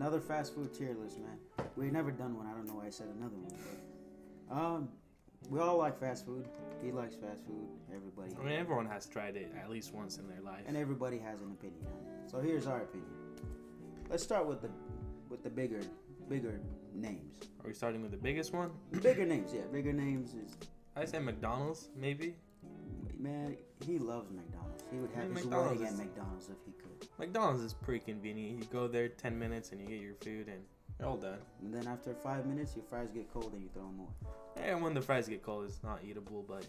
another fast food tier list, man. We've never done one. I don't know why I said another one, but we all like fast food. He likes fast food. Everybody. I mean, everyone has tried it at least once in their life. And everybody has an opinion on it. So here's our opinion. Let's start with the bigger names. Are we starting with the biggest one? Bigger names, yeah. Bigger names is. I say McDonald's, maybe. Man, he loves McDonald's. He would have his McDonald's wedding at McDonald's if he could. McDonald's is pretty convenient. You go there 10 minutes and you get your food and you're all done. And then after 5 minutes, your fries get cold and you throw them away. And when the fries get cold, it's not eatable, but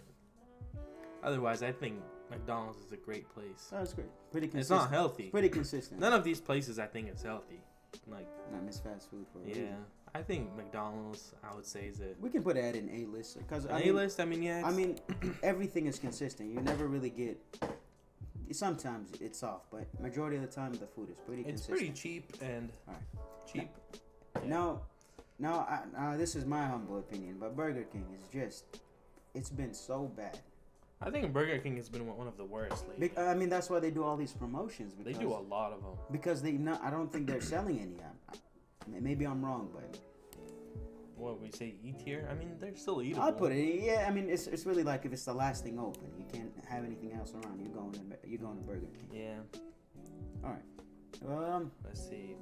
otherwise, I think McDonald's is a great place. Oh, that's great. Pretty consistent. It's not healthy. Pretty consistent. None of these places I think is healthy. Like, not miss fast food for a yeah, reason. I think McDonald's, I would say, is it. We can put that in A-list. Because A-list, I mean, yeah. I mean, everything is consistent. You never really get... Sometimes it's off, but majority of the time, the food is pretty consistent. It's pretty cheap and... All right. Cheap. Yeah. Now, this is my humble opinion, but Burger King is just... It's been so bad. I think Burger King has been one of the worst lately. I mean, that's why they do all these promotions. Because, they do a lot of them. Because I don't think they're selling any. Maybe I'm wrong, but... What, we say E-tier? I mean, they're still eatable. I'd put it, yeah, I mean, it's really like if it's the last thing open. You can't have anything else around. You're going to Burger King. Yeah. All right. Let's see.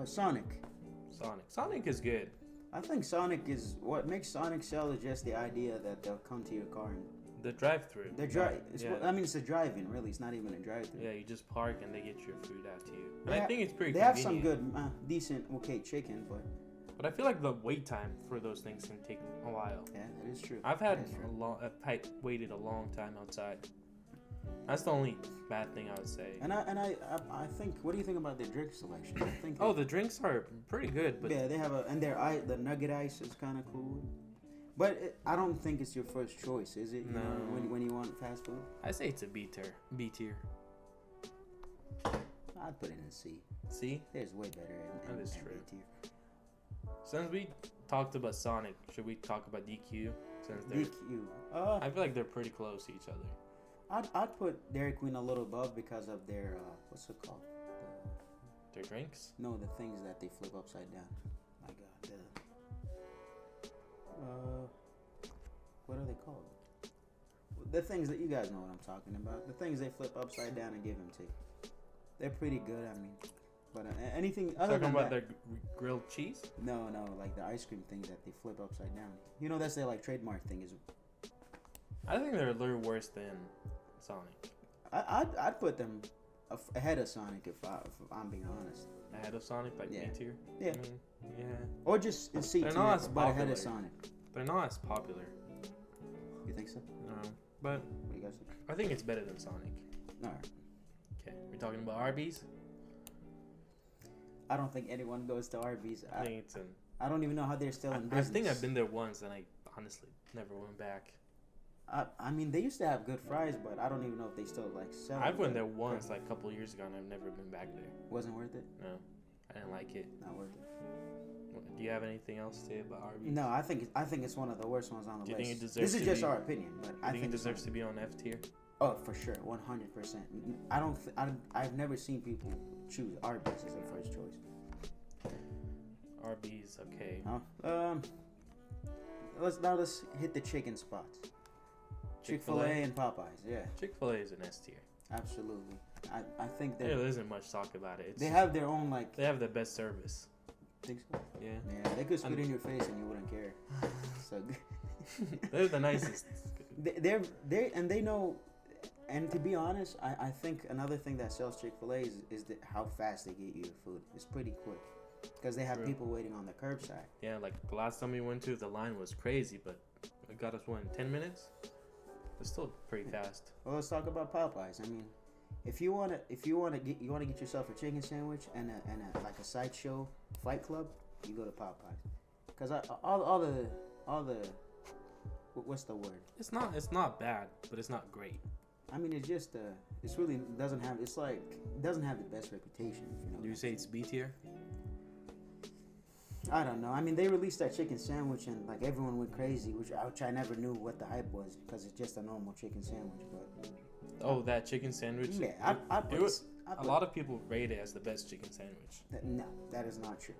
Sonic. Sonic is good. I think Sonic is... What makes Sonic sell is just the idea that they'll come to your car and... The drive-through. I mean, it's a drive-in, really. It's not even a drive-through. Yeah, you just park and they get your food out to you. I think it's pretty They convenient. have some good, decent, okay chicken, but... But I feel like the wait time for those things can take a while. Yeah, that is true. I've waited a long time outside. That's the only bad thing I would say. And I think, what do you think about the drink selection? I think the drinks are pretty good, but yeah, they have the nugget ice is kind of cool. But I don't think it's your first choice, is it? No. When you want fast food? I say it's a B tier. I'd put it in a C. C? There's way better in That is B true. tier. Since we talked about Sonic, should we talk about DQ? Since they're, DQ. I feel like they're pretty close to each other. I'd put Dairy Queen a little above because of their what's it called? Their drinks? No, the things that they flip upside down. My God, what are they called? The things that you guys know what I'm talking about. The things they flip upside down and give them to you. They're pretty good. I mean, but anything other Talking than about that, their grilled cheese? No, like the ice cream things that they flip upside down. You know, that's their like trademark thing. Is I think they're a little worse than Sonic. I'd put them ahead of Sonic if I'm being honest. Ahead of Sonic, like Yeah. B tier? Yeah. I mean, yeah. Or just in C They're tier, not as but ahead popular. of Sonic. They're not as popular. You think so? No. But What do you guys think? I think it's better than Sonic. All right. Okay. We're talking about Arby's? I don't think anyone goes to Arby's. I think it's I don't even know how they're still in I business. think I've been there once and I honestly never went back. I mean, they used to have good fries, but I don't even know if they still like sell. I've went there once, like a couple of years ago, and I've never been back there. Wasn't worth it. No, I didn't like it. Not worth it. Do you have anything else to say about Arby's? No, I think it's one of the worst ones on the Do you list. think it deserves This is to just be- our opinion, but I think it it's deserves to be on F tier? Oh, for sure, 100%. I've never seen people choose Arby's as their first choice. Arby's, okay. Let's hit the chicken spots. Chick-fil-A and Popeyes, yeah, Chick-fil-A is an S tier. absolutely. I think There they isn't much talk about it. they have their own like. They have the best service. Think so? Yeah. Yeah, they could spit in your face and you wouldn't care. So They're the nicest. they know, and to be honest, I think another thing that sells Chick-fil-A is how fast they get you your food. It's pretty quick because they have True. people waiting on the curbside. Yeah, like the last time we went to, the line was crazy, but it got us, 10 minutes? It's still pretty fast. Well, let's talk about Popeyes. I mean, if you wanna get yourself a chicken sandwich and a like a sideshow Fight Club, you go to Popeyes. Cause all the what's the word? It's not bad, but it's not great. I mean, it's just it's really doesn't have it doesn't have the best reputation. If you know. Do you say it's B tier? I don't know. I mean, they released that chicken sandwich and like everyone went crazy, which I never knew what the hype was because it's just a normal chicken sandwich. But Oh, that chicken sandwich. yeah, A lot of people rate it as the best chicken sandwich. No, that is not true.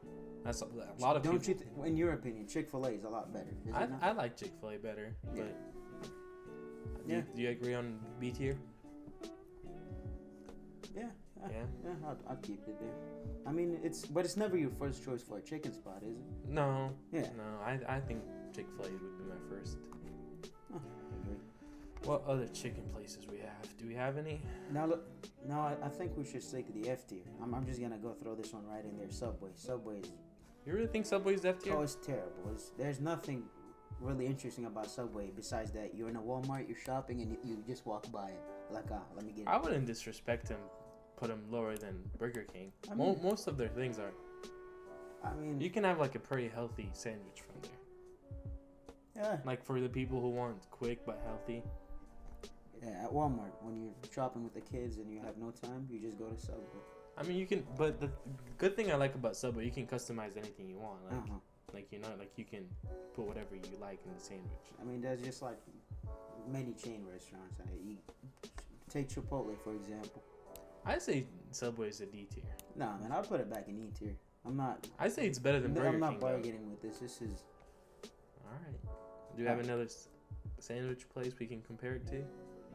That's a lot of Don't people. you? In your opinion, Chick-fil-A is a lot better. Is it not? I like Chick-fil-A better, Yeah. but Yeah. do you agree on B tier? Yeah. Yeah. I'd keep it there. I mean, but it's never your first choice for a chicken spot, is it? No. Yeah. No, I think Chick-fil-A would be my first. Oh, I agree. What other chicken places we have? Do we have any? Now look, I think we should stick to the F tier. I'm just gonna go throw this one right in there. Subway. Subway is You really think Subway's F tier? it's terrible. There's nothing really interesting about Subway besides that you're in a Walmart, you're shopping, and you just walk by it. Like, let me get it. I wouldn't disrespect him, put him lower than Burger King. I mean- Most of their things are. I mean, You can have like a pretty healthy sandwich from there. yeah. Like for the people who want quick but healthy. Yeah, at Walmart, when you're shopping with the kids and you have no time, you just go to Subway. I mean, you can, but the good thing I like about Subway, you can customize anything you want. Like, Uh-huh. like you can put whatever you like in the sandwich. I mean, there's just like many chain restaurants. Take Chipotle, for example. I say Subway's a D tier. Nah, man, I'll put it back in E tier. I'm not. I say it's better than Burger I'm not King. Though. bargaining with this. This is. All right. Do you have another sandwich place we can compare it to?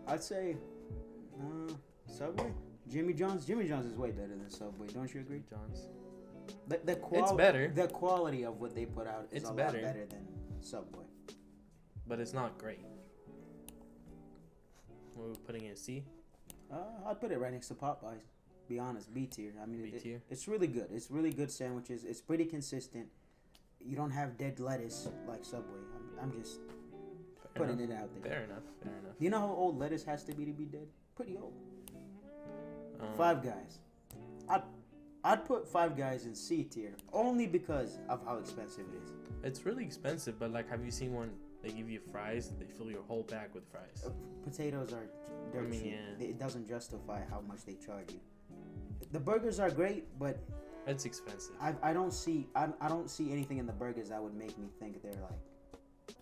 I'd say, Subway. Jimmy John's. Jimmy John's is way better than Subway. Don't you agree? John's. It's better. The quality of what they put out is It's a lot better. better than Subway. But it's not great. What are we putting in C? I'd put it right next to Popeyes. Be honest, B tier. I mean, B tier? it's really good. It's really good sandwiches. It's pretty consistent. You don't have dead lettuce like Subway. I'm just putting it out there. Fair enough. Fair enough. Do you know how old lettuce has to be dead? Pretty old. Um, Five Guys. I'd put Five Guys in C tier only because of how expensive it is. It's really expensive, but like, have you seen one? They give you fries. They fill your whole bag with fries. Potatoes are dirt cheap. Yeah. It doesn't justify how much they charge you. The burgers are great, but It's expensive. I don't see anything in the burgers that would make me think they're like.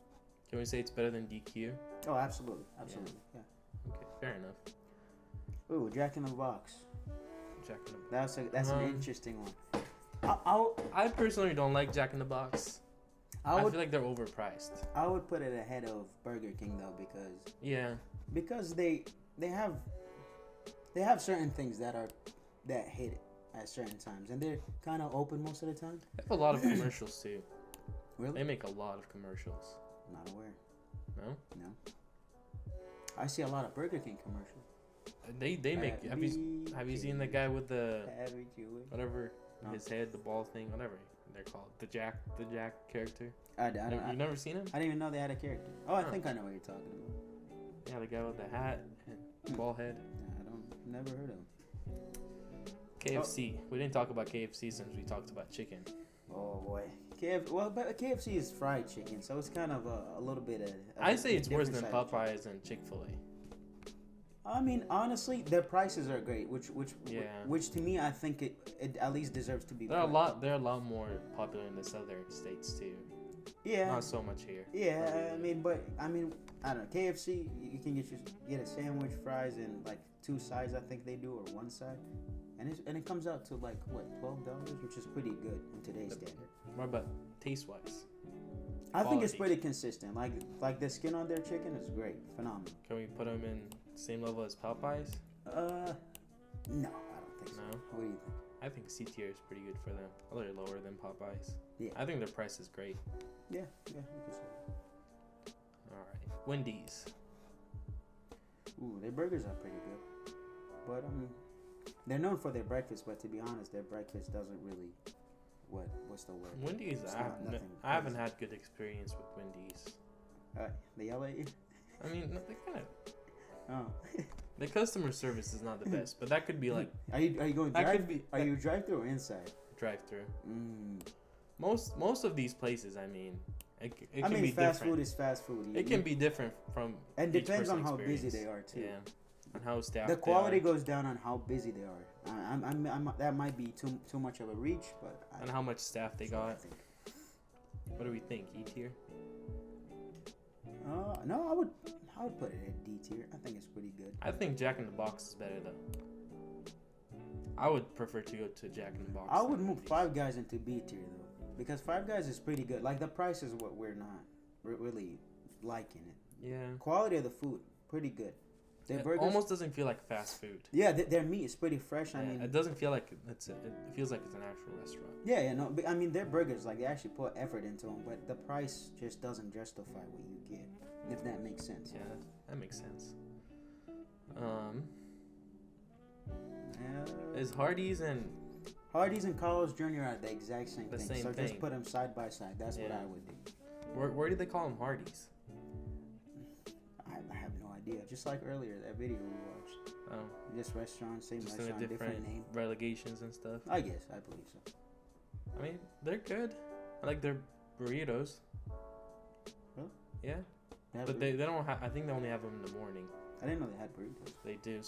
Can we say it's better than DQ? Oh, absolutely. Yeah. Okay, fair enough. Ooh, Jack in the Box. Jack in the That's an interesting one. I personally don't like Jack in the Box. I feel like they're overpriced. I would put it ahead of Burger King though because they have certain things that hit it at certain times, and they're kind of open most of the time. They have a lot of commercials too. Really? They make a lot of commercials. Not aware. No? I see a lot of Burger King commercials. They make. Have you seen the guy with the whatever No. his head, the ball thing, whatever they're called, the Jack character? You've never seen him? I didn't even know they had a character. Oh, I No. think I know what you're talking about. Yeah, the guy with the hat and ball head. Never heard of him. KFC. We didn't talk about KFC since we talked about chicken. Oh boy, but KFC is fried chicken, so it's kind of a little bit of. I say it's worse than different side of chicken. Popeyes and Chick-fil-A. I mean, honestly, their prices are great, which Yeah. which to me, I think it at least deserves to be. They're a lot more popular in the southern states too. Yeah. Not so much here. Yeah, I mean, I don't know. KFC, you can get a sandwich, fries, and like 2 sides. I think they do, or 1 side, and it comes out to like what, $12, which is pretty good in today's standard. What about taste wise? I think it's Quality. pretty consistent. Like the skin on their chicken is great, phenomenal. Can we put them in the same level as Popeyes? No, I don't think so. No? What do you think? I think C tier is pretty good for them. A little lower than Popeyes. Yeah. I think their price is great. Yeah, you can say. All right. Wendy's. Ooh, their burgers are pretty good, but they're known for their breakfast. But to be honest, their breakfast doesn't really. What's the word? Wendy's. It's I haven't had good experience with Wendy's. They yell at you. I mean, they kind of. Oh. The customer service is not the best, but that could be like Are you going that drive? could be Are you drive through or inside? drive-through. Mm. Most of these places, I mean, it I can mean, be fast different. food is fast food. It can be different from. and each depends on person's how busy experience. they are too. Yeah, and how staffed. The quality they are, goes down on how busy they are. That might be too much of a reach, but and how much staff they that's what I got. think. What do we think? E tier. No, I would put it at D tier. I think it's pretty good. I think Jack in the Box is better though. I would prefer to go to Jack in the Box. I would than move Wendy's. Five Guys into B tier though, because Five Guys is pretty good. Like the price is what we're not really liking it. Yeah. Quality of the food, pretty good. Their It burgers almost doesn't feel like fast food. Yeah, their meat is pretty fresh. I Yeah, mean, it doesn't feel like it feels like it's an actual restaurant. yeah, no. But, I mean, their burgers like they actually put effort into them, but the price just doesn't justify what you get. If that makes sense. Yeah, that makes sense. Is Hardee's and Hardee's and Carl's Jr. are the exact same The thing. same So thing. just put them side by side. That's what Yeah. I would do. where do they call them Hardee's? I have no idea. Just like earlier, that video we watched. Oh, This restaurant, same just in a restaurant, different name. relegations and stuff. I guess. I believe so. I mean, they're good. I like their burritos. Really? Yeah, They have but they don't have. I think they only have them in the morning. I didn't know they had burritos. They do.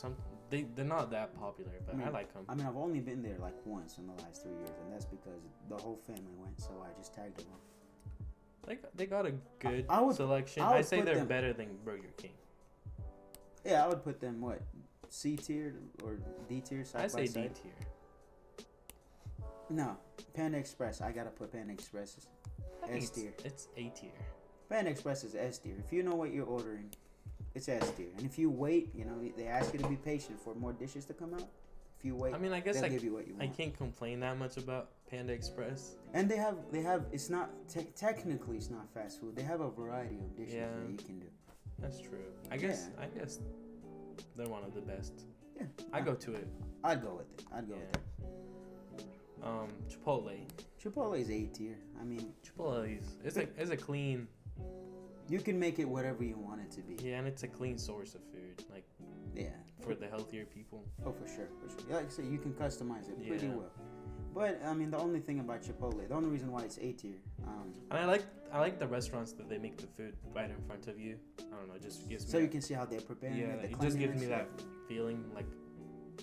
They're not that popular, but I like them. I mean, I've only been there like once in the last 3 years, and that's because the whole family went, so I just tagged along. They got a good I would- selection. I would I say put they're them- better than Burger King. Yeah, I would put them what C tier or D tier side I by say D side. tier. No, Panda Express. I gotta put Panda Express I think S tier. It's A tier. Panda Express is S tier. If you know what you're ordering, it's S tier. And if you wait, they ask you to be patient for more dishes to come out. If you wait, I mean, I guess they'll give you what you I want. can't complain that much about Panda Express. And they have. It's not technically it's not fast food. They have a variety of dishes Yeah. that you can do. That's true. I guess they're one of the best. Yeah, I go to it. I'd go with it. I'd go Yeah. with it. Chipotle. Chipotle is A tier. I mean, Chipotle is a clean. you can make it whatever you want it to be. Yeah, and it's a clean source of food, like Yeah. for the healthier people. Oh, for sure. Like I said, you can customize it pretty Yeah. well. But I mean, the only thing about Chipotle, the only reason why it's A tier, And I like the restaurants that they make the food right in front of you. I don't know, it just gives me. so you can see how they're preparing yeah, it. The it just gives me cleanliness, that feeling like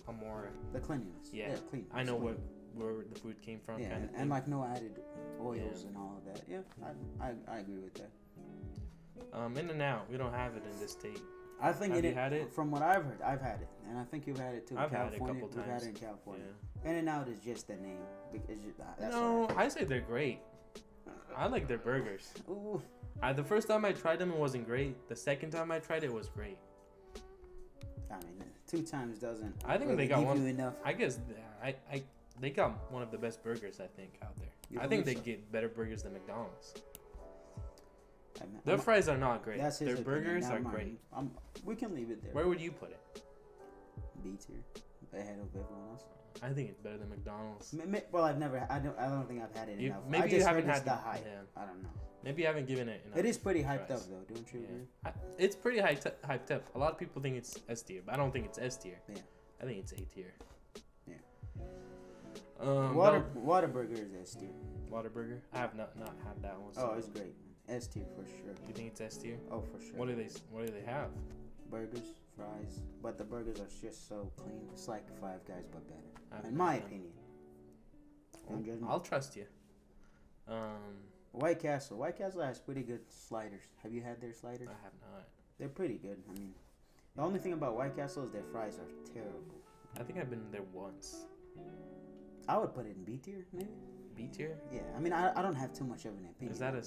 a more. the cleanliness. Yeah. Clean. I know Clean. where the food came from. Yeah, kind of and like no added oils Yeah. and all of that. Yeah, I agree with that. In-N-Out, we don't have it in this state. I think Have you had it? From what I've heard, I've had it, and I think you've had it too. I've in had it a California. couple We've had times. it in California. Yeah. In-N-Out is just the name. It's just, that's No, I say they're great. I like their burgers. Ooh. The first time I tried them, it wasn't great. The second time I tried it, was great. I mean, 2 times doesn't. I think really they got give one. you enough. I guess they got one of the best burgers I think out there. You I think they believe so? get better burgers than McDonald's. I'm- Their I'm- fries are not great. That's his Their opinion, burgers not are mine. great. We can leave it there. Where would you put it? B tier, ahead of everyone else. I think it's better than McDonald's. Well, I don't think I've had it enough. Maybe I you just haven't heard it's had the the- hype. yeah. I don't know. Maybe you haven't given it enough. It is pretty hyped fries. up though, don't you agree? It's pretty hyped up. A lot of people think it's S tier, but I don't think it's S tier. Yeah. I think it's A tier. Yeah. Whataburger. Whataburger is S tier. Whataburger. I have not had that one. Oh, it's great. S tier for sure. You think it's S tier? Oh, for sure. What do they have? Burgers, fries, but the burgers are just so clean. It's like Five Guys but better, I've in my had them. opinion. Don't judge me. I'll trust you. White Castle. White Castle has pretty good sliders. Have you had their sliders? I have not. They're pretty good. I mean, the only thing about White Castle is their fries are terrible. I think I've been there once. I would put it in B tier, maybe. B tier? Yeah, I mean, I don't have too much of an opinion. Is that a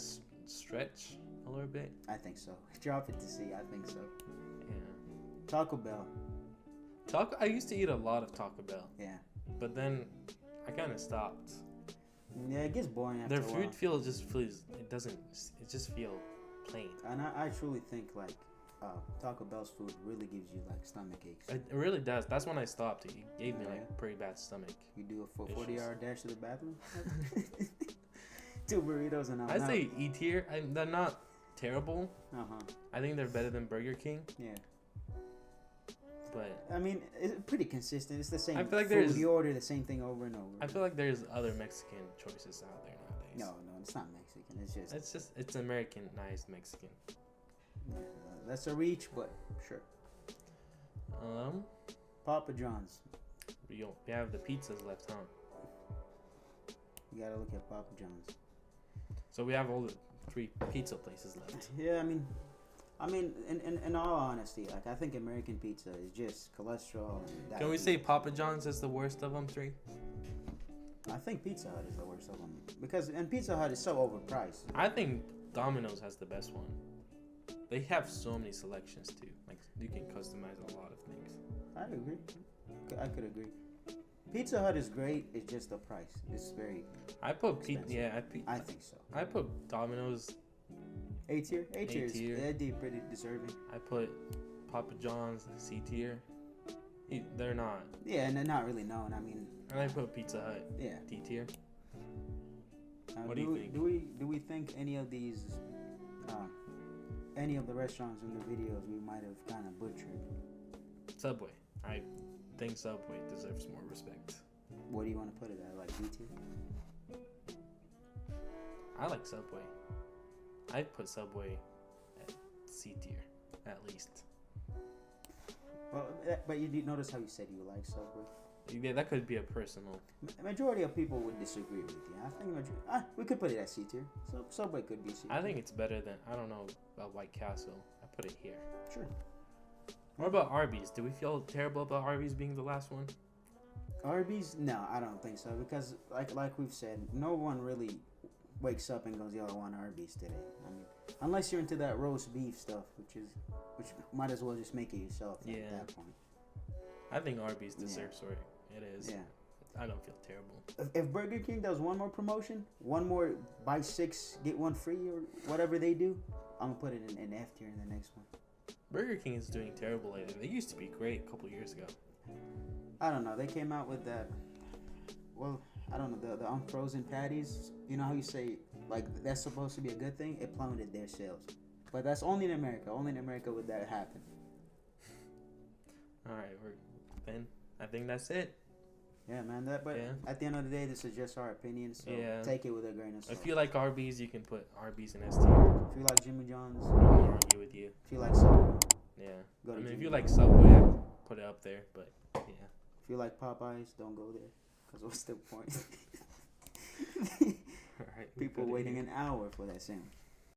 stretch a little bit? I think so. Drop it to C. I think so. Yeah. Taco Bell. I used to eat a lot of Taco Bell, Yeah. but then I kind of stopped. Yeah, it gets boring after Their a while. food feels it just feel plain. And I truly think like Taco Bell's food really gives you like stomach aches. It really does. That's when I stopped. It gave me Yeah. like pretty bad stomach. You do a Issues. 40-hour dash to the bathroom. 2 burritos and I say E tier. They're not terrible. Uh-huh. I think they're better than Burger King, Yeah. but I mean, it's pretty consistent. It's the same. I feel like food. there's- You order the same thing over and over. I feel like there's other Mexican choices out there nowadays. No, it's not Mexican. It's just It's Americanized Mexican. that's a reach, but sure. Papa John's. We have the pizzas left, huh? You gotta look at Papa John's. So we have all the 3 pizza places left. Yeah, I mean, I mean, in all honesty, like I think American pizza is just cholesterol. And Can we say Papa John's is the worst of them three? I think Pizza Hut is the worst of them because Pizza Hut is so overpriced. I think Domino's has the best one. They have so many selections too. Like you can customize a lot of things. I agree. I could agree. Pizza Hut is great. It's just the price. It's very. I put I think so. I put Domino's A tier. A tier. tier. They're pretty deserving. I put Papa John's C tier. They're not. Yeah, and they're not really known. I mean. And I put Pizza Hut. Yeah. D tier. What do you think? Do we think any of these, any of the restaurants in the videos we might have kind of butchered? Subway. I think Subway deserves more respect. What do you want to put it at? Like D tier? I like Subway. I'd put Subway at C tier, at least. Well, but you did notice how you said you like Subway. Yeah, that could be a personal. Majority of people would disagree with you. I think we could put it at C tier. So Subway could be C tier. I think it's better than, I don't know about White Castle. I put it here. Sure. What about Arby's? Do we feel terrible about Arby's being the last one? Arby's? No, I don't think so because like we've said, no one really wakes up and goes, "Yo, I want Arby's today." I mean, unless you're into that roast beef stuff, which might as well just make it yourself at that point. I think Arby's deserves where it is. Yeah. I don't feel terrible. If Burger King does one more promotion, one more buy 6 get 1 free or whatever they do, I'm gonna put it in F tier in the next one. Burger King is doing terrible lately. They used to be great a couple years ago. I don't know. They came out with that. Well, I don't know the unfrozen patties. You know how you say like that's supposed to be a good thing? It plummeted their sales, but that's only in America. Only in America would that happen. All right, then I think that's it. Yeah, man. At the end of the day, this is just our opinion. So take it with a grain of salt. If you like Arby's, you can put Arby's in S tier. If you like Jimmy John's, I won't argue with you. If you like Subway, if you like Subway, I'd put it up there. But yeah. If you like Popeyes, don't go there. Cause what's the point? All right. People waiting an hour for that sandwich.